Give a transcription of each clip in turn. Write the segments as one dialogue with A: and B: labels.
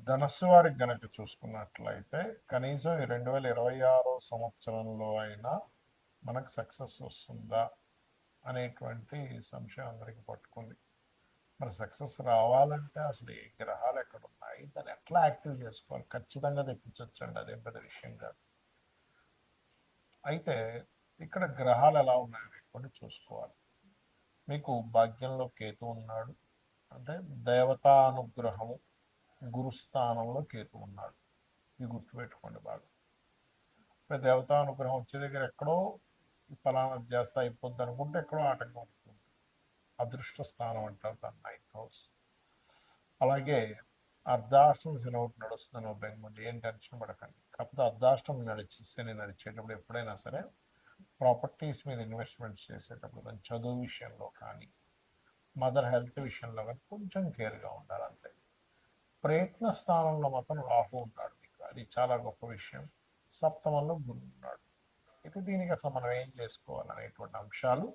A: ధనస్సు వారికి గనక చూసుకున్నట్లయితే కనీసం ఈ 2026 సంవత్సరంలో అయినా మనకు సక్సెస్ వస్తుందా అనేటువంటి సంశయం అందరికి పట్టుకుంది. మరి సక్సెస్ రావాలంటే అసలు ఏ గ్రహాలు ఎక్కడ ఉన్నాయి, దాన్ని ఎట్లా యాక్టివ్ చేసుకోవాలి? ఖచ్చితంగా తెప్పించవచ్చండి, అదేం పెద్ద విషయం కాదు. అయితే ఇక్కడ గ్రహాలు ఎలా ఉన్నాయని కొన్ని చూసుకోవాలి. మీకు భాగ్యంలో కేతు ఉన్నాడు, అంటే దేవతానుగ్రహము గురుస్థానంలో కేతు ఉన్నాడు. ఇది గుర్తుపెట్టుకోండి బాగా. దేవతానుగ్రహం వచ్చే దగ్గర ఎక్కడో ఫలానా చేస్తా అయిపోద్ది అనుకుంటే ఎక్కడో ఆటంకం ఉంటుంది. అదృష్ట స్థానం అంటారు దాన్ని, 9th హౌస్. అలాగే అర్ధాష్టం శని ఒకటి నడుస్తుందని బెంగండి, ఏం టెన్షన్ పడకండి. కాకపోతే అర్ధాష్టం శని నడిచేటప్పుడు ఎప్పుడైనా సరే ప్రాపర్టీస్ మీద ఇన్వెస్ట్మెంట్స్ చేసేటప్పుడు కానీ, చదువు విషయంలో కానీ, మదర్ హెల్త్ విషయంలో కానీ కొంచెం కేర్గా ఉండాలి అంతే. ప్రయత్న స్థానంలో మాత్రం రాహు ఉన్నాడు మీకు, అది చాలా గొప్ప విషయం. సప్తమంలో గురువు ఉన్నాడు. అయితే దీనికి అసలు మనం ఏం చేసుకోవాలనేటువంటి అంశాలు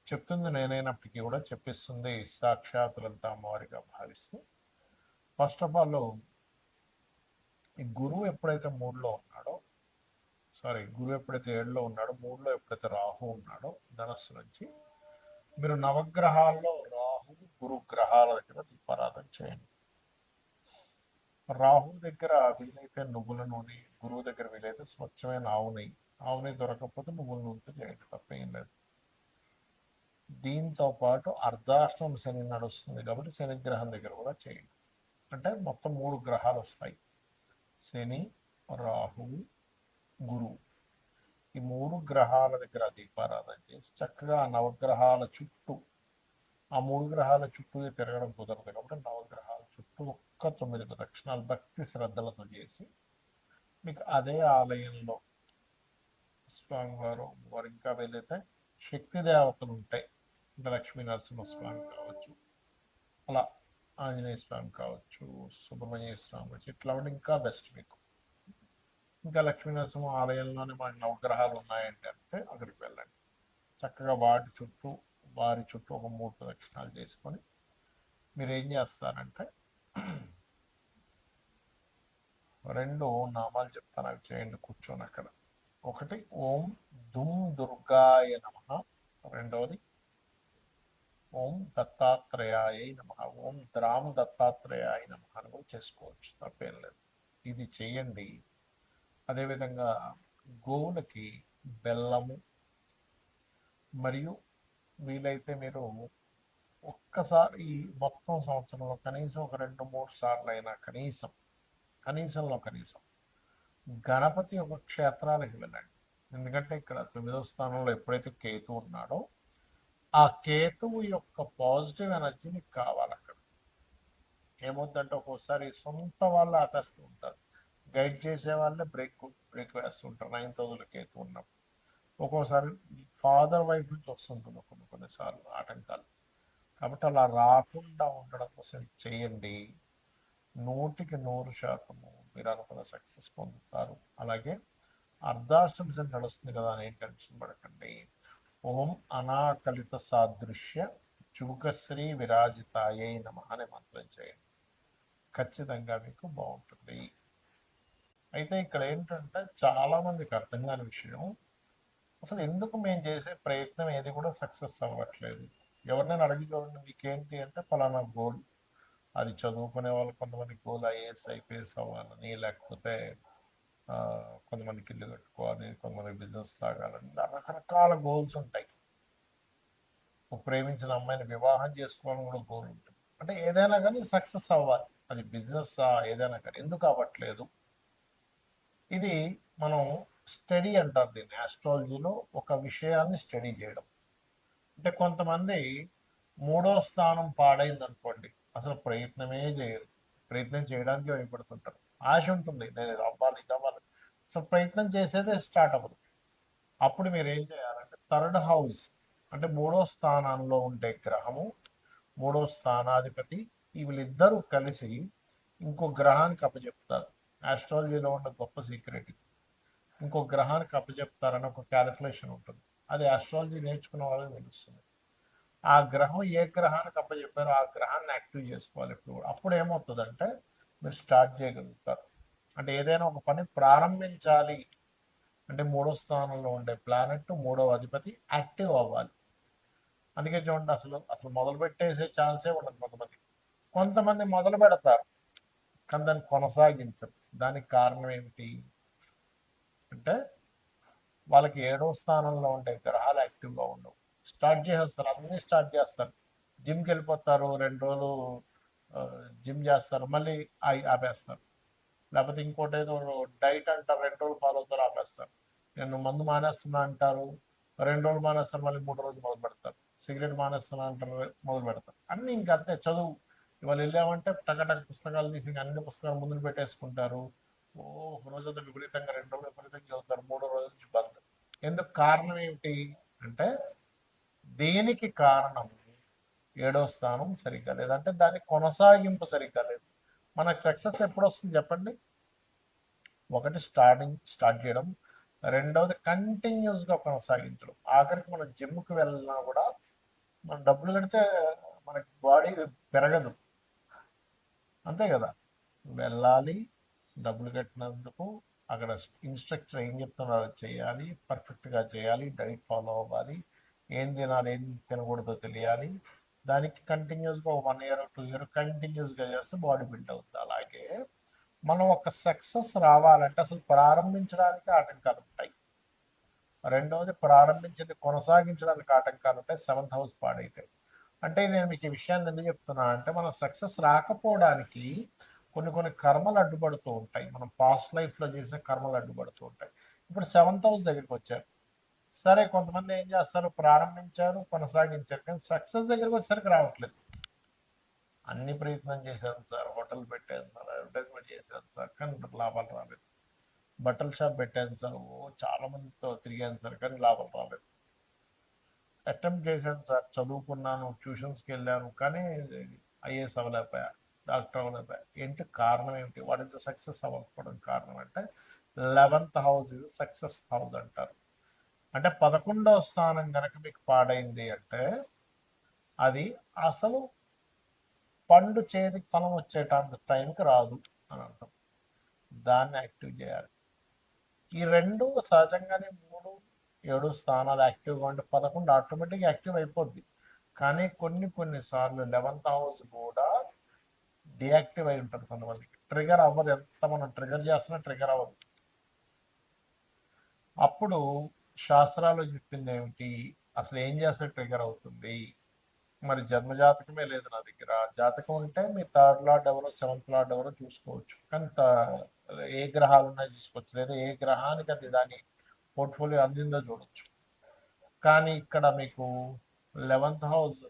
A: చెప్తుంది నేనైనప్పటికీ కూడా చెప్పిస్తుంది సాక్షాత్ లలిత అమ్మవారిగా భావిస్తూ. ఫస్ట్ ఆఫ్ ఆల్ ఈ గురువు ఎప్పుడైతే గురువు ఎప్పుడైతే 7లో ఉన్నాడో, 3లో ఎప్పుడైతే రాహు ఉన్నాడో ధనస్సు నుంచి, మీరు నవగ్రహాల్లో రాహు గురు గ్రహాల దగ్గర దీపారాధన చేయండి. రాహు దగ్గర వీలైతే నువ్వుల నూనె, గురువు దగ్గర వీలైతే స్వచ్ఛమైన ఆవు నెయ్యి దొరకకపోతే నువ్వుల నూనెతో చేయండి, తప్పేం లేదు. దీంతో పాటు అర్ధాష్టం శని నడుస్తుంది కాబట్టి శనిగ్రహం దగ్గర కూడా చేయండి. అంటే మొత్తం 3 గ్రహాలు వస్తాయి, శని, రాహువు, గురువు. ఈ 3 గ్రహాల దగ్గర దీపారాధన చేసి చక్కగా ఆ నవగ్రహాల చుట్టూ, ఆ 3 గ్రహాల చుట్టూ తిరగడం కుదరదు కాబట్టి నవగ్రహాల చుట్టూ ఒక్క 9 ప్రదక్షిణాలు భక్తి శ్రద్ధలతో చేసి, మీకు అదే ఆలయంలో స్వామివారు వారు ఇంకా వీలైతే శక్తి దేవతలు ఉంటాయి, అంటే లక్ష్మీ నరసింహస్వామి కావచ్చు, అలా ఆంజనేయ స్వామి కావచ్చు, సుబ్రహ్మణ్య స్వామి కావచ్చు, ఇట్లా ఉంటే ఇంకా బెస్ట్ మీకు. ఇంకా లక్ష్మీ నరసింహ ఆలయంలోనే మనకి నవగ్రహాలు ఉన్నాయంటే అంటే అక్కడికి వెళ్ళండి. చక్కగా వారి చుట్టూ ఒక 3 ప్రదక్షిణాలు చేసుకొని మీరు ఏం చేస్తారంటే 2 నామాలు చెప్తాను, అవి చేయండి కూర్చొని అక్కడ. ఒకటి ఓం దుమ్ దుర్గాయ నమః, రెండవది ఓం దత్తాత్రేయాయ నమః, ఓం ద్రాం దత్తాత్రేయాయ నమః అని కూడా చేసుకోవచ్చు, తప్పేం లేదు. ఇది చెయ్యండి. అదేవిధంగా గోవులకి బెల్లము మరియు వీలైతే మీరు ఒక్కసారి ఈ మొత్తం సంవత్సరంలో కనీసం ఒక 2-3 సార్లు అయినా కనీసం గణపతి ఒక క్షేత్రాలకు వెళ్ళండి. ఎందుకంటే ఇక్కడ 9వ స్థానంలో ఎప్పుడైతే కేతు ఉన్నాడో, ఆ కేతువు యొక్క పాజిటివ్ ఎనర్జీ మీకు కావాలి అక్కడ. ఏమవుతుందంటే ఒక్కోసారి సొంత వాళ్ళు ఆపేస్తూ ఉంటారు, గైడ్ చేసే వాళ్ళే బ్రేక్ వేస్తుంటారు 9th హౌస్లో కేతు ఉన్నప్పుడు. ఒక్కోసారి ఫాదర్ వైపు నుంచి వస్తుంటుంది కొన్నిసార్లు ఆటంకాలు. కాబట్టి అలా రాకుండా ఉండడం కోసం చేయండి. 100% మీరు అనుకున్న సక్సెస్ పొందుతారు. అలాగే అర్ధాష్టమి శని నడుస్తుంది కదా అని టెన్షన్ పడకండి. ఓం అనాకలిత సాదృశ్య చుగశ్రీ విరాజితాయే నమః అనే మంత్రం చేయండి, ఖచ్చితంగా మీకు బాగుంటుంది. అయితే ఇక్కడ ఏంటంటే చాలా మందికి అర్థం కాని విషయం, అసలు ఎందుకు మేము చేసే ప్రయత్నం ఏది కూడా సక్సెస్ అవ్వట్లేదు. ఎవరినైనా అడిగి చూడండి, మీకేంటి అంటే ఫలానా గోల్. అది చదువుకునే వాళ్ళు కొంతమంది గోల్ ఐఏఎస్ ఐపీఎస్ అవ్వాలని, లేకపోతే కొంతమందికి ఇల్లు కట్టుకోవాలి, కొంతమంది బిజినెస్ సాగాలని, రకరకాల గోల్స్ ఉంటాయి. ప్రేమించిన అమ్మాయిని వివాహం చేసుకోవాలని కూడా గోల్ ఉంటుంది. అంటే ఏదైనా కానీ సక్సెస్ అవ్వాలి, అది బిజినెస్ ఏదైనా కానీ. ఎందుకు అవ్వట్లేదు? ఇది మనం స్టడీ అంటారు దీన్ని, ఆస్ట్రాలజీలో ఒక విషయాన్ని స్టడీ చేయడం. అంటే కొంతమంది 3వ స్థానం పాడైంది అనుకోండి, అసలు ప్రయత్నమే చేయరు, ప్రయత్నం చేయడానికి భయపడుతుంటారు. ఆశ ఉంటుంది, నేను ఇది అవ్వాలి ఇది అవ్వాలి, అసలు ప్రయత్నం చేసేదే స్టార్ట్ అవ్వదు. అప్పుడు మీరు ఏం చేయాలంటే 3rd హౌస్ అంటే 3వ స్థానంలో ఉండే గ్రహము, 3వ స్థానాధిపతి, వీళ్ళిద్దరూ కలిసి ఇంకో గ్రహానికి అప్పచెప్తారు. ఆస్ట్రాలజీలో ఉన్న గొప్ప సీక్రెట్. ఇంకో గ్రహానికి అప్పచెప్తారని ఒక క్యాలిక్యులేషన్ ఉంటుంది, అది ఆస్ట్రాలజీ నేర్చుకున్న వాళ్ళకి తెలుస్తుంది. ఆ గ్రహం ఏ గ్రహానికి అప్పచెప్పారో ఆ గ్రహాన్ని యాక్టివ్ చేసుకోవాలి ఎప్పుడు కూడా. అప్పుడు ఏమవుతుందంటే మీరు స్టార్ట్ చేయగలుగుతారు. అంటే ఏదైనా ఒక పని ప్రారంభించాలి అంటే మూడో స్థానంలో ఉండే ప్లానెట్ మూడవ అధిపతి యాక్టివ్ అవ్వాలి. అందుకే చూడండి, అసలు అసలు మొదలు పెట్టేసే ఛాన్సే ఉండదు కొంతమంది. కొంతమంది మొదలు పెడతారు కానీ దాన్ని కొనసాగించరు. దానికి కారణం ఏమిటి అంటే వాళ్ళకి ఏడో స్థానంలో ఉండే గ్రహాలు యాక్టివ్గా ఉండవు. స్టార్ట్ చేసేస్తారు, అన్నీ స్టార్ట్ చేస్తారు. జిమ్కి వెళ్ళిపోతారు, 2 రోజులు జిమ్ చేస్తారు, మళ్ళీ ఆపేస్తారు. లేకపోతే ఇంకోటి ఏదో డైట్ అంటారు, 2 రోజులు ఫాలో అవుతారు, ఆపేస్తారు. నేను మందు మానేస్తున్నా అంటారు, 2 రోజులు మానేస్తారు, మళ్ళీ 3 రోజులు మొదలు పెడతారు. సిగరెట్ మానేస్తున్నా అంటారు, మొదలు పెడతారు. అన్నీ ఇంకా అంతే. చదువు ఇవాళ వెళ్ళామంటే టగటగ పుస్తకాలు తీసి అన్ని పుస్తకాలు ముందు పెట్టేసుకుంటారు. ఓ ఒక రోజంతా విపరీతంగా, 2 రోజులు విపరీతంగా చదువుతారు, 3వ రోజు నుంచి బంద్. ఎందుకు? కారణం ఏమిటి అంటే దేనికి కారణం ఏడో స్థానం సరిగ్గా లేదంటే దాని కొనసాగింపు సరిగ్గా లేదు. మనకు సక్సెస్ ఎప్పుడు వస్తుంది చెప్పండి? ఒకటి స్టార్ట్ చేయడం, రెండవది కంటిన్యూస్గా కొనసాగించడం. ఆఖరికి మనం జిమ్కి వెళ్ళినా కూడా మనం డబ్బులు కడితే మనకి బాడీ పెరగదు, అంతే కదా? వెళ్ళాలి, డబ్బులు కట్టినందుకు అక్కడ ఇన్స్ట్రక్టర్ ఏం చెప్తున్నారో అది చేయాలి, పర్ఫెక్ట్గా చేయాలి, డైట్ ఫాలో అవ్వాలి, ఏం తినాలి ఏం తినకూడదో తెలియాలి. దానికి కంటిన్యూస్గా 1 ఇయర్ 2 ఇయర్ కంటిన్యూస్గా చేస్తే బాడీ బిల్డ్ అవుతుంది. అలాగే మనం ఒక సక్సెస్ రావాలంటే అసలు ప్రారంభించడానికి ఆటంకాలు ఉంటాయి. రెండవది ప్రారంభించింది కొనసాగించడానికి ఆటంకాలు ఉంటాయి. 7th house పాడైతాయి. అంటే నేను మీకు ఈ విషయాన్ని ఎందుకు చెప్తున్నా అంటే మనం సక్సెస్ రాకపోవడానికి కొన్ని కొన్ని కర్మలు అడ్డుపడుతూ ఉంటాయి. మనం పాస్ట్ లైఫ్లో చేసిన కర్మలు అడ్డుపడుతూ ఉంటాయి. ఇప్పుడు 7th హౌస్ దగ్గరికి వచ్చారు, సరే కొంతమంది ఏం చేస్తారు, ప్రారంభించారు, కొనసాగించారు, కానీ సక్సెస్ దగ్గరికి వచ్చేసరికి రావట్లేదు. అన్ని ప్రయత్నం చేశాను సార్, హోటల్ పెట్టాను సార్, అడ్వర్టైజ్మెంట్ చేశాను సార్, కానీ లాభాలు రాలేదు. బట్టల షాప్ పెట్టాను సార్, చాలా మందితో తిరిగాను సార్, కానీ లాభం రాలేదు. అటెంప్ట్ చేశాను సార్, చదువుకున్నాను, ట్యూషన్స్కి వెళ్ళాను, కానీ ఐఏఎస్ అవ్వలేకపోయా, డాక్టర్ అవ్వలేకపోయా. ఏంటి కారణం ఏమిటి? వాట్ ఇస్ ద సక్సెస్ అవ్వకపోవడం కారణం అంటే 11th house is success house అంటారు. అంటే 11వ స్థానం కనుక మీకు పాడైంది అంటే అది అసలు పండు చేతికి ఫలం వచ్చేటంత టైంకి రాదు అని అర్థం. దాన్ని యాక్టివ్ చేయాలి. ఈ రెండు సహజంగానే 3 7 స్థానాలు యాక్టివ్గా ఉంటే 11 ఆటోమేటిక్గా యాక్టివ్ అయిపోద్ది. కానీ కొన్ని సార్లు 11th హౌస్ కూడా డియాక్టివ్ అయి ఉంటుంది. కొంతమందికి ట్రిగర్ అవ్వదు, ఎంత మనం ట్రిగర్ చేస్తున్నా ట్రిగర్ అవ్వదు. అప్పుడు శాస్త్రాలు చెప్పింది ఏమిటి, అసలు ఏం చేస్తే ట్రిగర్ అవుతుంది? మరి జన్మజాతకమే లేదు నా దగ్గర. జాతకం ఉంటే మీ 3rd లార్డ్ ఎవరో 7th లార్డ్ ఎవరో చూసుకోవచ్చు, కానీ ఏ గ్రహాలు ఉన్నాయో చూసుకోవచ్చు, లేదా ఏ గ్రహానికి అది దాని పోర్ట్ఫోలియో అందిందో చూడొచ్చు. కానీ ఇక్కడ మీకు 11th హౌస్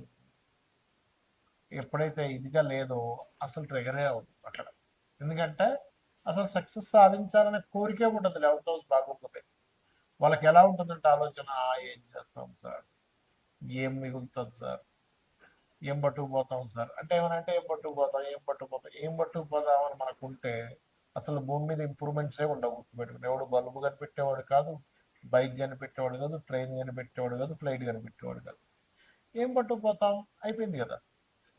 A: ఎప్పుడైతే ఇదిగా లేదో అసలు ట్రిగరే అవుతుంది అక్కడ. ఎందుకంటే అసలు సక్సెస్ సాధించాలనే కోరికే ఉంటుంది 11th హౌస్ బాగోకపోతే. వాళ్ళకి ఎలా ఉంటుందంటే ఆలోచన, ఏం చేస్తాం సార్, ఏం మిగులుతుంది సార్, ఏం పట్టుకుపోతాం సార్ అంటే ఏమనంటే ఏం పట్టుకుపోతాం అని మనకుంటే అసలు భూమి మీద ఇంప్రూవ్మెంట్సే ఉండవు. గుర్తుపెట్టుకుని, ఎవడు బల్బు కనిపెట్టేవాడు కాదు, బైక్ కనిపెట్టేవాడు కాదు, ట్రైన్ కనిపెట్టేవాడు కాదు, ఫ్లైట్ కనిపెట్టేవాడు కాదు. ఏం పట్టుకుపోతాం, అయిపోయింది కదా.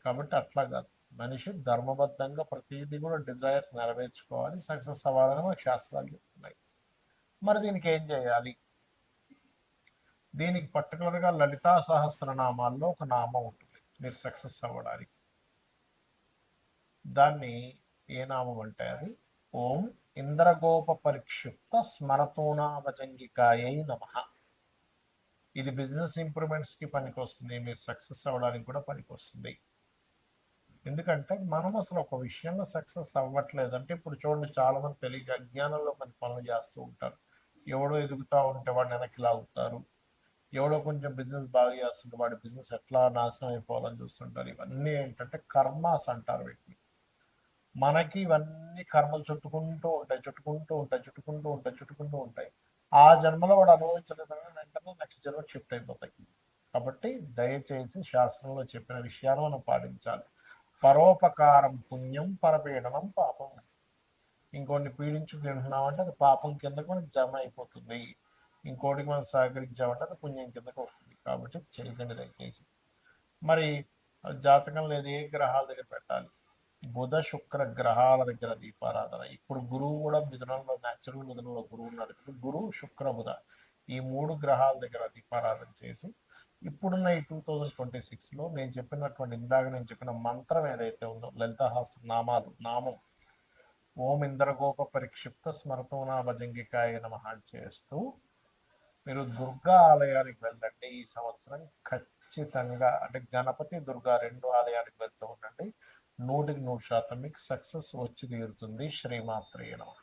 A: కాబట్టి అట్లా కాదు, మనిషి ధర్మబద్ధంగా ప్రతిదీ కూడా డిజైర్స్ నెరవేర్చుకోవాలి, సక్సెస్ అవ్వాలని మనకు శాస్త్రాలు చెప్తున్నాయి. మరి దీనికి ఏం చేయాలి? దీనికి పర్టికులర్గా లలితా సహస్రనామాల్లో ఒక నామం ఉంటుంది మీరు సక్సెస్ అవ్వడానికి. దాన్ని ఏ నామం అంటే అది ఓం ఇంద్రగోప పరిక్షిప్త స్మరతోనాభజంగికాయై నమః. ఇది బిజినెస్ ఇంప్రూవ్మెంట్స్కి పనికొస్తుంది, మీరు సక్సెస్ అవ్వడానికి కూడా పనికొస్తుంది. ఎందుకంటే మనం అసలు ఒక విషయంలో సక్సెస్ అవ్వట్లేదు అంటే, ఇప్పుడు చూడండి చాలా మంది తెలియక అజ్ఞానంలో కొన్ని పనులు చేస్తూ ఉంటారు. ఎవడో ఎదుగుతూ ఉంటే వాడిని వెనక్కి లాగుతారు, ఎవడో కొంచెం బిజినెస్ బాగా చేస్తుంటే వాడి బిజినెస్ ఎట్లా నాశనం అయిపోవాలని చూస్తుంటారు. ఇవన్నీ ఏంటంటే కర్మాస్ అంటారు వీటిని. మనకి ఇవన్నీ కర్మలు చుట్టుకుంటూ ఉంటాయి. ఆ జన్మలో వాడు అనుభవించలేదని వెంటనే నెక్స్ట్ జన్మ షిఫ్ట్ అయిపోతాయి. కాబట్టి దయచేసి శాస్త్రంలో చెప్పిన విషయాలు మనం పాటించాలి. పరోపకారం పుణ్యం, పరపీడనం పాపం. ఇంకోటిని పీడించు తింటున్నామంటే అది పాపం కిందకు మనకి జమ అయిపోతుంది, ఇంకోటికి మనం సహకరించామంటే అది పుణ్యం కిందకు వస్తుంది. కాబట్టి చేయకండి దయచేసి. మరి జాతకం లేదు, ఏ గ్రహాల దగ్గర పెట్టాలి? బుధ శుక్ర గ్రహాల దగ్గర దీపారాధన. ఇప్పుడు గురువు కూడా మిథునంలో, న్యాచురల్ మిథునంలో గురువు ఉన్నాడు. గురు శుక్ర బుధ ఈ 3 గ్రహాల దగ్గర దీపారాధన చేసి ఇప్పుడున్న ఈ 2026లో నేను చెప్పినటువంటి ఇందాక నేను చెప్పిన మంత్రం ఏదైతే ఉందో లలితాహాస్త్ర నామాలు నామం ఓం ఇంద్రగోప పరిక్షిప్త స్మరతోనా భజంగికాయ నమః చేస్తూ మీరు దుర్గా ఆలయానికి వెళ్ళండి. ఈ సంవత్సరం ఖచ్చితంగా అంటే గణపతి దుర్గా 2 ఆలయానికి వెళ్తూ ఉండండి. 100% మీకు సక్సెస్ వచ్చి తీరుతుంది. శ్రీమాత్రే నమః.